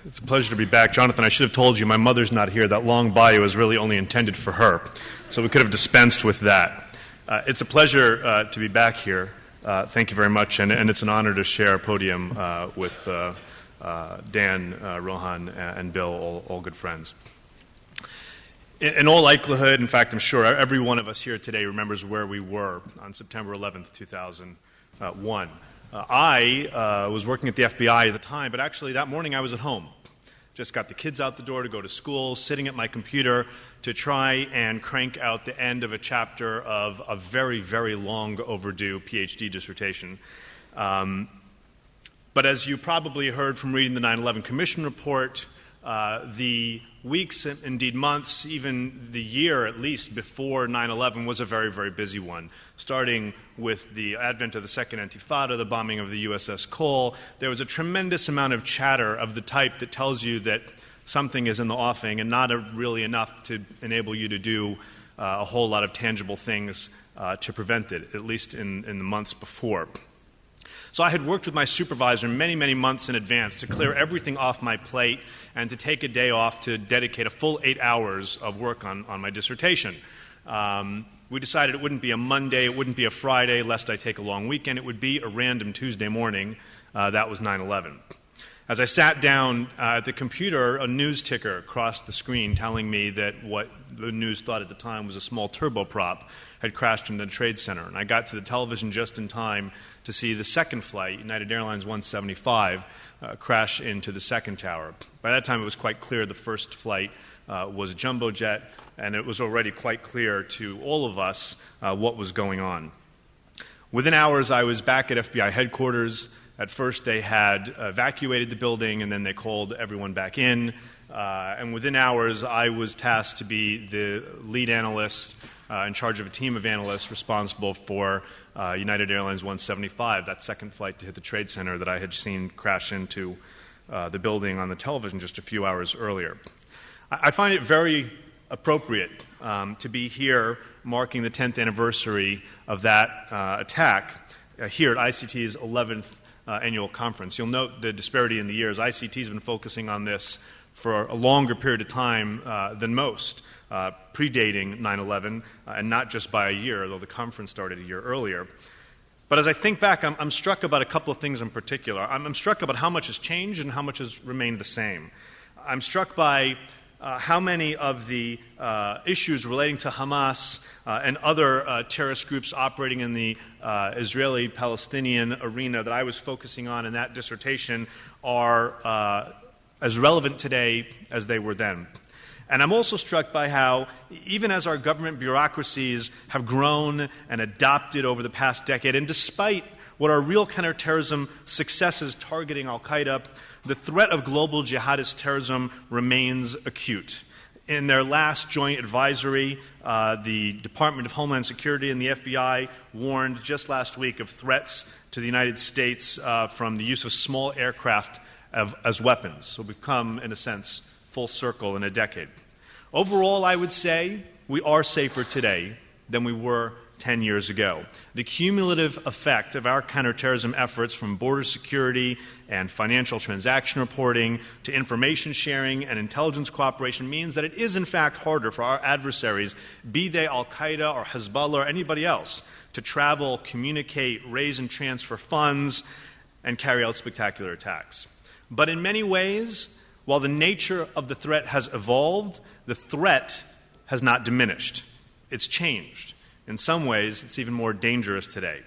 It's a pleasure to be back. Jonathan, I should have told you my mother's not here. That long bio is really only intended for her, so we could have dispensed with that. It's a pleasure to be back here. Thank you very much, and it's an honor to share a podium with Dan, Rohan, and Bill, all good friends. In all likelihood, in fact, I'm sure every one of us here today remembers where we were on September 11th, 2001. I was working at the FBI at the time, but actually that morning I was at home. Just got the kids out the door to go to school, sitting at my computer to try and crank out the end of a chapter of a very, very long overdue PhD dissertation. But as you probably heard from reading the 9/11 Commission report, the weeks, indeed months, even the year at least before 9/11 was a very, very busy one. Starting with the advent of the Second Intifada, the bombing of the USS Cole, there was a tremendous amount of chatter of the type that tells you that something is in the offing and not really enough to enable you to do a whole lot of tangible things to prevent it, at least in the months before. So I had worked with my supervisor many, many months in advance to clear everything off my plate and to take a day off to dedicate a full 8 hours of work on my dissertation. We decided it wouldn't be a Monday, it wouldn't be a Friday, lest I take a long weekend. It would be a random Tuesday morning. That was 9/11. As I sat down at the computer, a news ticker crossed the screen telling me that what the news thought at the time was a small turboprop had crashed into the Trade Center. And I got to the television just in time to see the second flight, United Airlines 175, crash into the second tower. By that time, it was quite clear the first flight was a jumbo jet, and it was already quite clear to all of us what was going on. Within hours, I was back at FBI headquarters. At first, they had evacuated the building, and then they called everyone back in. And within hours, I was tasked to be the lead analyst in charge of a team of analysts responsible for United Airlines 175, that second flight to hit the Trade Center that I had seen crash into the building on the television just a few hours earlier. I find it very appropriate to be here marking the 10th anniversary of that attack here at ICT's 11th annual conference. You'll note the disparity in the years. ICT has been focusing on this for a longer period of time than most, predating 9/11, and not just by a year, though the conference started a year earlier. But as I think back, I'm struck about a couple of things in particular. I'm struck about how much has changed and how much has remained the same. I'm struck by how many of the issues relating to Hamas and other terrorist groups operating in the Israeli-Palestinian arena that I was focusing on in that dissertation are as relevant today as they were then. And I'm also struck by how, even as our government bureaucracies have grown and adopted over the past decade, and despite what are real counterterrorism successes targeting al-Qaeda, the threat of global jihadist terrorism remains acute. In their last joint advisory, the Department of Homeland Security and the FBI warned just last week of threats to the United States from the use of small aircraft as weapons. So we've come, in a sense, full circle in a decade. Overall, I would say we are safer today than we were 10 years ago. The cumulative effect of our counterterrorism efforts, from border security and financial transaction reporting to information sharing and intelligence cooperation, means that it is in fact harder for our adversaries, be they al-Qaeda or Hezbollah or anybody else, to travel, communicate, raise and transfer funds, and carry out spectacular attacks. But in many ways, while the nature of the threat has evolved, the threat has not diminished. It's changed. In some ways, it's even more dangerous today.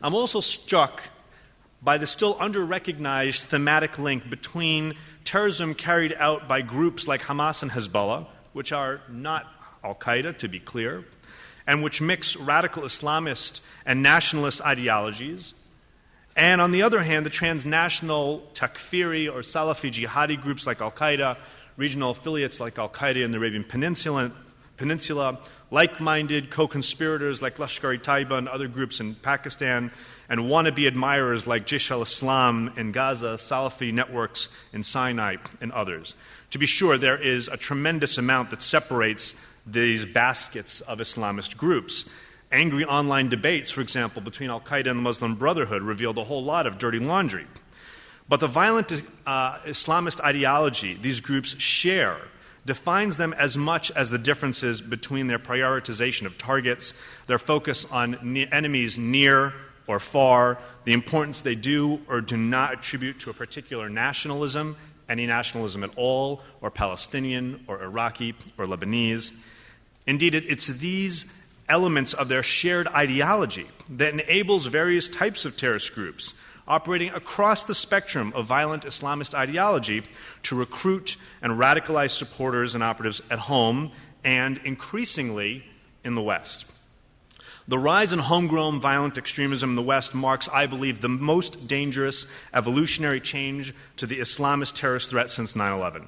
I'm also struck by the still under-recognized thematic link between terrorism carried out by groups like Hamas and Hezbollah, which are not al-Qaeda, to be clear, and which mix radical Islamist and nationalist ideologies, and on the other hand, the transnational Takfiri or Salafi jihadi groups like al-Qaeda, regional affiliates like al-Qaeda in the Arabian Peninsula, like-minded co-conspirators like Lashkar-e-Taiba and other groups in Pakistan, and wannabe admirers like Jaish al-Islam in Gaza, Salafi networks in Sinai, and others. To be sure, there is a tremendous amount that separates these baskets of Islamist groups. Angry online debates, for example, between al-Qaeda and the Muslim Brotherhood revealed a whole lot of dirty laundry. But the violent Islamist ideology these groups share defines them as much as the differences between their prioritization of targets, their focus on enemies near or far, the importance they do or do not attribute to a particular nationalism, any nationalism at all, or Palestinian, or Iraqi, or Lebanese. Indeed, it's these elements of their shared ideology that enables various types of terrorist groups operating across the spectrum of violent Islamist ideology to recruit and radicalize supporters and operatives at home and increasingly in the West. The rise in homegrown violent extremism in the West marks, I believe, the most dangerous evolutionary change to the Islamist terrorist threat since 9/11.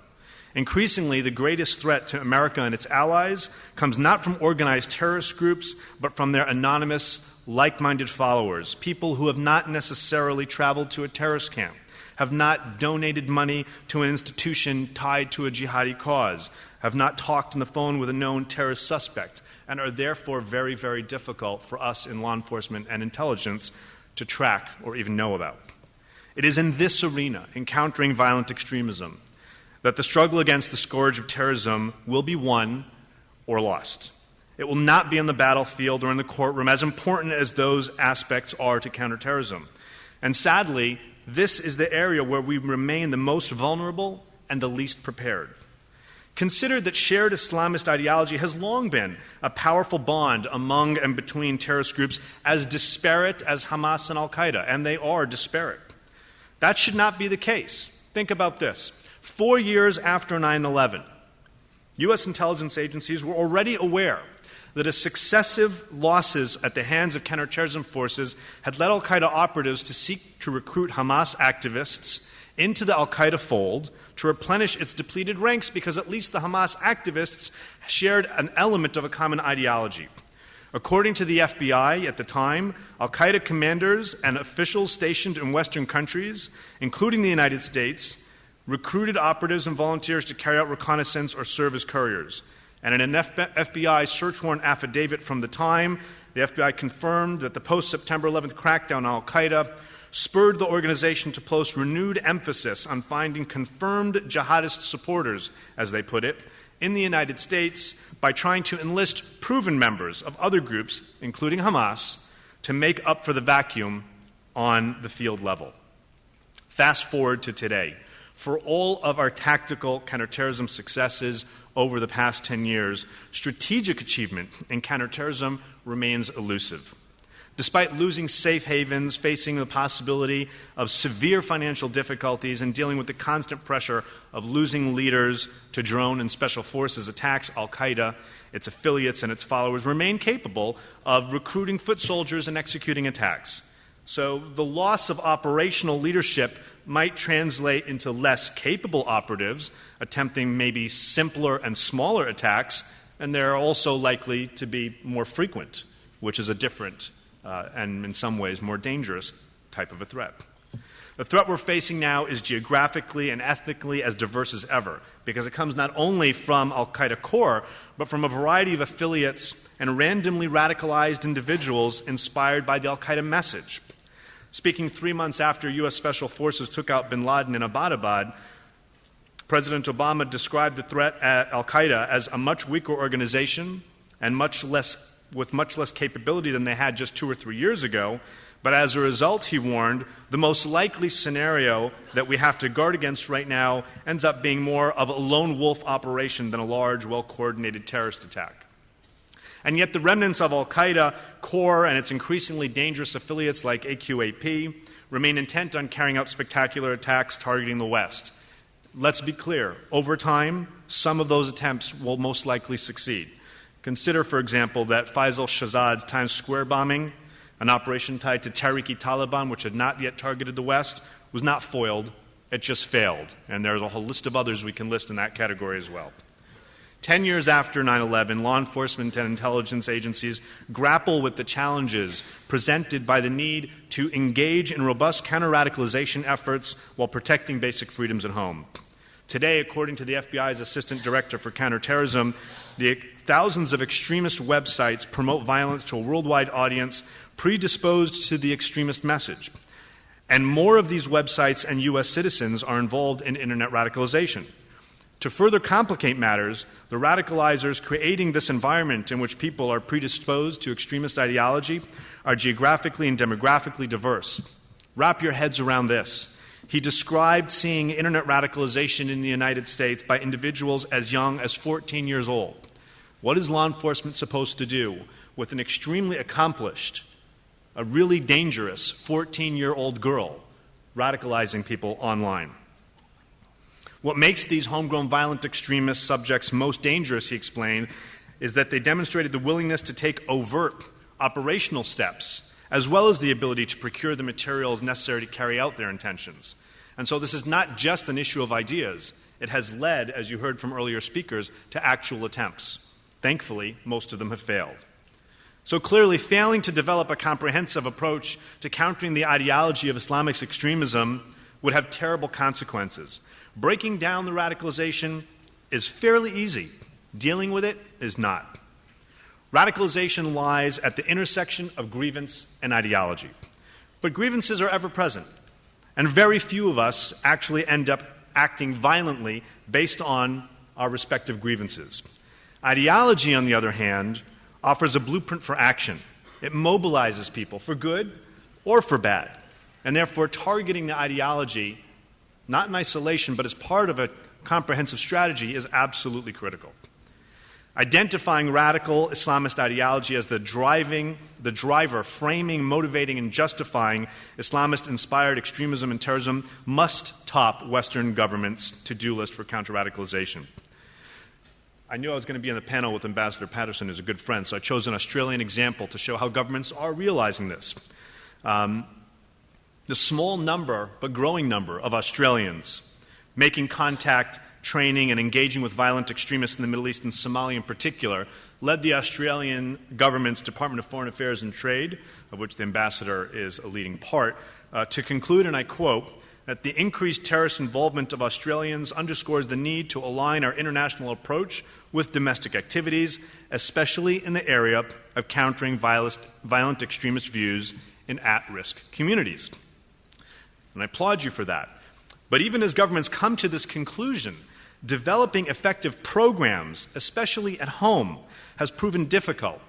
Increasingly, the greatest threat to America and its allies comes not from organized terrorist groups, but from their anonymous, like-minded followers, people who have not necessarily traveled to a terrorist camp, have not donated money to an institution tied to a jihadi cause, have not talked on the phone with a known terrorist suspect, and are therefore very, very difficult for us in law enforcement and intelligence to track or even know about. It is in this arena, encountering violent extremism, that the struggle against the scourge of terrorism will be won or lost. It will not be on the battlefield or in the courtroom, as important as those aspects are to counterterrorism. And sadly, this is the area where we remain the most vulnerable and the least prepared. Consider that shared Islamist ideology has long been a powerful bond among and between terrorist groups as disparate as Hamas and Al-Qaeda, and they are disparate. That should not be the case. Think about this. 4 years after 9/11, U.S. intelligence agencies were already aware that a successive losses at the hands of counterterrorism forces had led Al-Qaeda operatives to seek to recruit Hamas activists into the Al-Qaeda fold to replenish its depleted ranks, because at least the Hamas activists shared an element of a common ideology. According to the FBI at the time, Al-Qaeda commanders and officials stationed in Western countries, including the United States, recruited operatives and volunteers to carry out reconnaissance or serve as couriers. And in an FBI search warrant affidavit from the time, the FBI confirmed that the post-September 11th crackdown on Al-Qaeda spurred the organization to place renewed emphasis on finding confirmed jihadist supporters, as they put it, in the United States by trying to enlist proven members of other groups, including Hamas, to make up for the vacuum on the field level. Fast forward to today. For all of our tactical counterterrorism successes over the past 10 years, strategic achievement in counterterrorism remains elusive. Despite losing safe havens, facing the possibility of severe financial difficulties, and dealing with the constant pressure of losing leaders to drone and special forces attacks, Al-Qaeda, its affiliates, and its followers remain capable of recruiting foot soldiers and executing attacks. So the loss of operational leadership might translate into less capable operatives attempting maybe simpler and smaller attacks, and they're also likely to be more frequent, which is a different and in some ways more dangerous type of a threat. The threat we're facing now is geographically and ethnically as diverse as ever, because it comes not only from Al-Qaeda core, but from a variety of affiliates and randomly radicalized individuals inspired by the Al-Qaeda message. Speaking 3 months after U.S. Special Forces took out bin Laden in Abbottabad, President Obama described the threat at Al-Qaeda as a much weaker organization and with much less capability than they had just 2 or 3 years ago. But as a result, he warned, the most likely scenario that we have to guard against right now ends up being more of a lone wolf operation than a large, well-coordinated terrorist attack. And yet the remnants of Al-Qaeda core and its increasingly dangerous affiliates like AQAP remain intent on carrying out spectacular attacks targeting the West. Let's be clear, over time, some of those attempts will most likely succeed. Consider, for example, that Faisal Shahzad's Times Square bombing, an operation tied to Tehrik-e-Taliban, which had not yet targeted the West, was not foiled, it just failed. And there's a whole list of others we can list in that category as well. 10 years after 9/11, law enforcement and intelligence agencies grapple with the challenges presented by the need to engage in robust counter-radicalization efforts while protecting basic freedoms at home. Today, according to the FBI's Assistant Director for Counterterrorism, the thousands of extremist websites promote violence to a worldwide audience predisposed to the extremist message. And more of these websites and U.S. citizens are involved in internet radicalization. To further complicate matters, the radicalizers creating this environment in which people are predisposed to extremist ideology are geographically and demographically diverse. Wrap your heads around this. He described seeing internet radicalization in the United States by individuals as young as 14 years old. What is law enforcement supposed to do with an extremely accomplished, a really dangerous 14-year-old girl radicalizing people online? What makes these homegrown violent extremist subjects most dangerous, he explained, is that they demonstrated the willingness to take overt operational steps, as well as the ability to procure the materials necessary to carry out their intentions. And so this is not just an issue of ideas. It has led, as you heard from earlier speakers, to actual attempts. Thankfully, most of them have failed. So clearly, failing to develop a comprehensive approach to countering the ideology of Islamic extremism would have terrible consequences. Breaking down the radicalization is fairly easy. Dealing with it is not. Radicalization lies at the intersection of grievance and ideology. But grievances are ever present, and very few of us actually end up acting violently based on our respective grievances. Ideology, on the other hand, offers a blueprint for action. It mobilizes people for good or for bad, and therefore targeting the ideology, not in isolation, but as part of a comprehensive strategy, is absolutely critical. Identifying radical Islamist ideology as the driver, framing, motivating, and justifying Islamist-inspired extremism and terrorism must top Western governments' to-do list for counter-radicalization. I knew I was going to be on the panel with Ambassador Patterson, who's a good friend, so I chose an Australian example to show how governments are realizing this. The small number, but growing number, of Australians making contact, training, and engaging with violent extremists in the Middle East and Somalia in particular led the Australian government's Department of Foreign Affairs and Trade, of which the ambassador is a leading part, to conclude, and I quote, that the increased terrorist involvement of Australians underscores the need to align our international approach with domestic activities, especially in the area of countering violent extremist views in at-risk communities. And I applaud you for that. But even as governments come to this conclusion, developing effective programs, especially at home, has proven difficult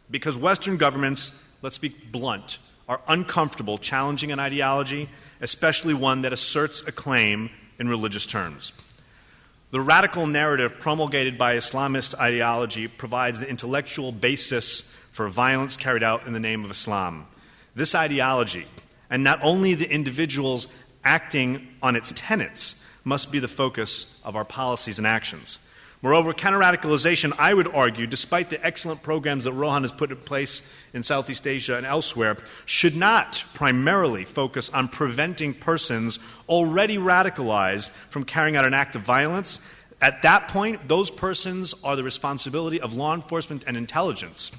because Western governments, let's be blunt, are uncomfortable challenging an ideology, especially one that asserts a claim in religious terms. The radical narrative promulgated by Islamist ideology provides the intellectual basis for violence carried out in the name of Islam. This ideology, and not only the individuals acting on its tenets, must be the focus of our policies and actions. Moreover, counter-radicalization, I would argue, despite the excellent programs that Rohan has put in place in Southeast Asia and elsewhere, should not primarily focus on preventing persons already radicalized from carrying out an act of violence. At that point, those persons are the responsibility of law enforcement and intelligence.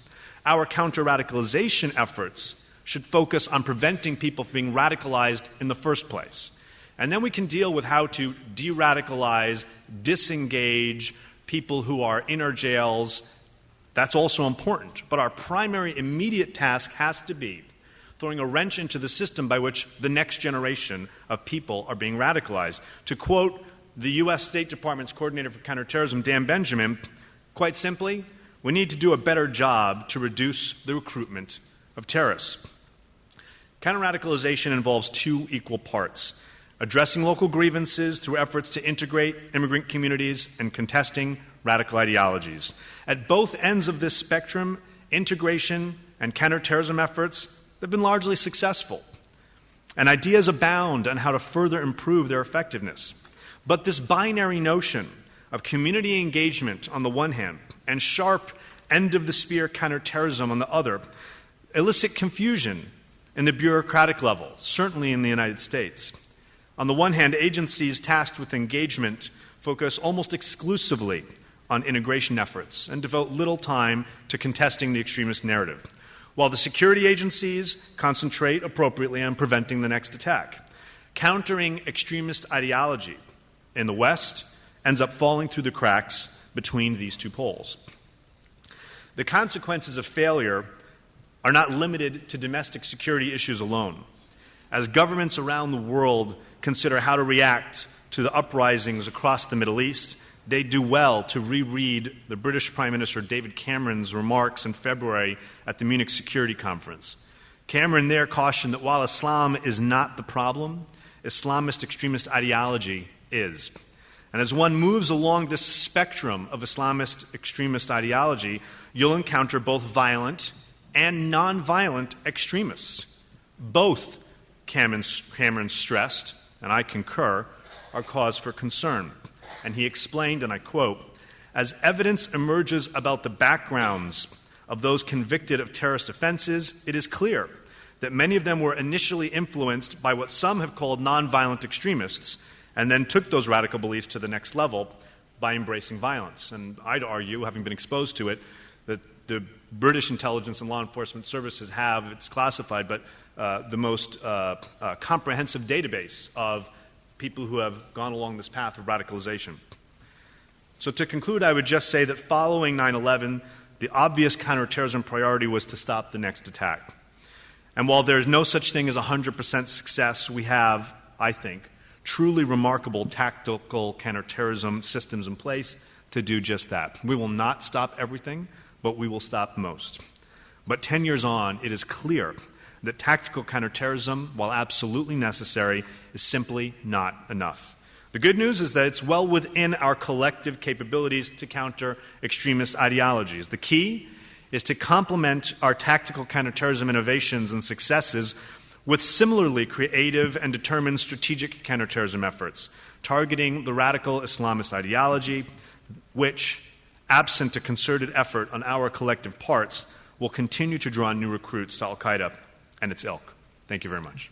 Our counter-radicalization efforts should focus on preventing people from being radicalized in the first place. And then we can deal with how to de-radicalize, disengage people who are in our jails. That's also important. But our primary immediate task has to be throwing a wrench into the system by which the next generation of people are being radicalized. To quote the U.S. State Department's coordinator for counterterrorism, Dan Benjamin, quite simply, we need to do a better job to reduce the recruitment of terrorists. Counter-radicalization involves two equal parts: addressing local grievances through efforts to integrate immigrant communities and contesting radical ideologies. At both ends of this spectrum, integration and counterterrorism efforts have been largely successful, and ideas abound on how to further improve their effectiveness. But this binary notion of community engagement on the one hand and sharp end-of-the-spear counterterrorism on the other elicit confusion in the bureaucratic level, certainly in the United States. On the one hand, agencies tasked with engagement focus almost exclusively on integration efforts and devote little time to contesting the extremist narrative, while the security agencies concentrate appropriately on preventing the next attack. Countering extremist ideology in the West ends up falling through the cracks between these two poles. The consequences of failure are not limited to domestic security issues alone. as governments around the world consider how to react to the uprisings across the Middle East, they do well to reread the British Prime Minister David Cameron's remarks in February at the Munich Security Conference. Cameron there cautioned that while Islam is not the problem, Islamist extremist ideology is. And as one moves along this spectrum of Islamist extremist ideology, you'll encounter both violent and nonviolent extremists. Both, Cameron stressed, and I concur, are cause for concern. And he explained, and I quote, "As evidence emerges about the backgrounds of those convicted of terrorist offenses, it is clear that many of them were initially influenced by what some have called nonviolent extremists, and then took those radical beliefs to the next level by embracing violence." And I'd argue, having been exposed to it, that the British intelligence and law enforcement services have, it's classified, but the most comprehensive database of people who have gone along this path of radicalization. So to conclude, I would just say that following 9/11, the obvious counterterrorism priority was to stop the next attack. And while there's no such thing as 100% success, we have, I think, truly remarkable tactical counterterrorism systems in place to do just that. We will not stop everything, but we will stop most. But 10 years on, it is clear that tactical counterterrorism, while absolutely necessary, is simply not enough. The good news is that it's well within our collective capabilities to counter extremist ideologies. The key is to complement our tactical counterterrorism innovations and successes with similarly creative and determined strategic counterterrorism efforts, targeting the radical Islamist ideology, which, absent a concerted effort on our collective parts, will continue to draw new recruits to Al-Qaeda and its ilk. Thank you very much.